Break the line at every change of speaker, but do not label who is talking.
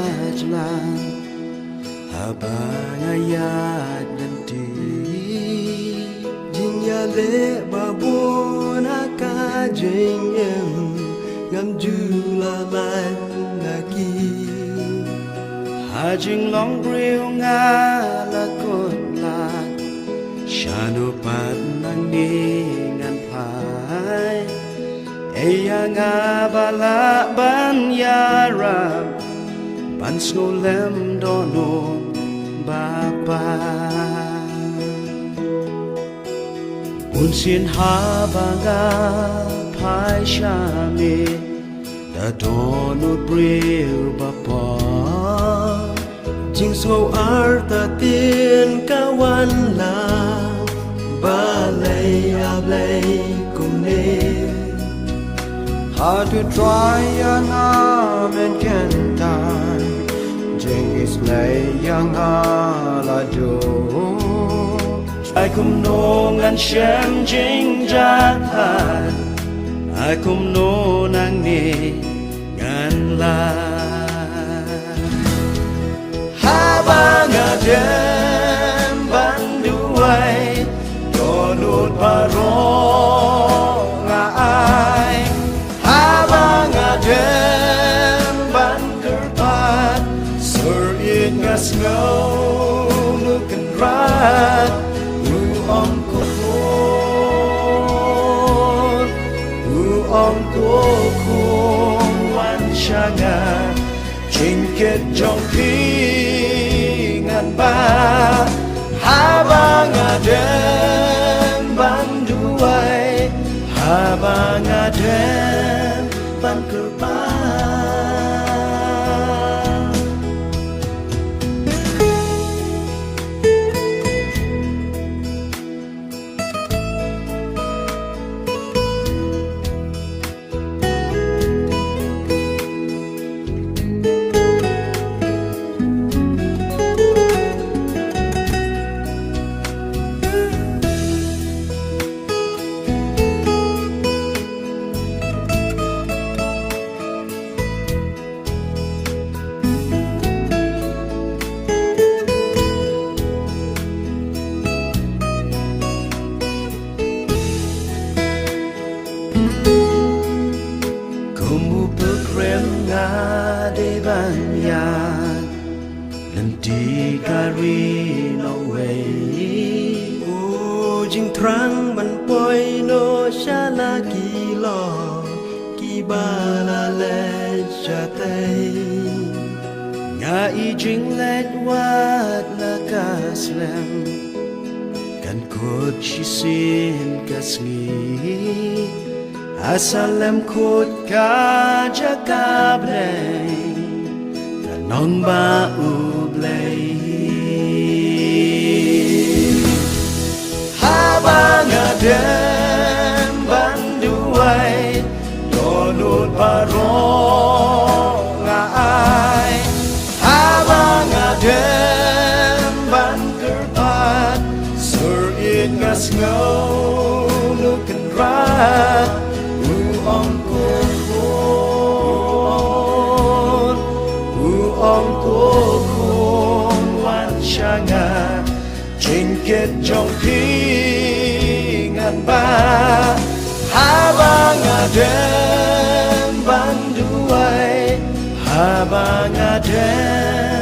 jalan abang ayat nanti jinya le babon akajenyem ngam julalai lagi hajing long griu ngala kotlat shanu pat nang ningan pai eya ngabala ban yarab ban snolem dono bapa unsin habanga pai shame da dono bril bapa jing so arta tin kawan la balai ablai kumne hard to try and and can die jing is lay yang ala do I kum no ngan shem jing jatan I kum no nang ni ngan la habang adem banduai donut barong ai habang adem ban kerpat sur it ngas ngau nukan rat u om ko wan changa ching ket jong pi ngan ba habang adem banduai habang adem ban kerpa Kumbu pekrem ngade banyak Lenti kari no way Ujing terang ban poi no shalaki lo Kibala le jatay Nga ijing let wat na kaslem Kan kut shisin kasngi Asalem kut ka jakablay Tanong ba ublay Habang adem banduay Donut barong ay Habang adem ban kerpat Sur it ngas ngau nukan rat wan changa ching ket jong pi ngan ba habang adem banduai habang adem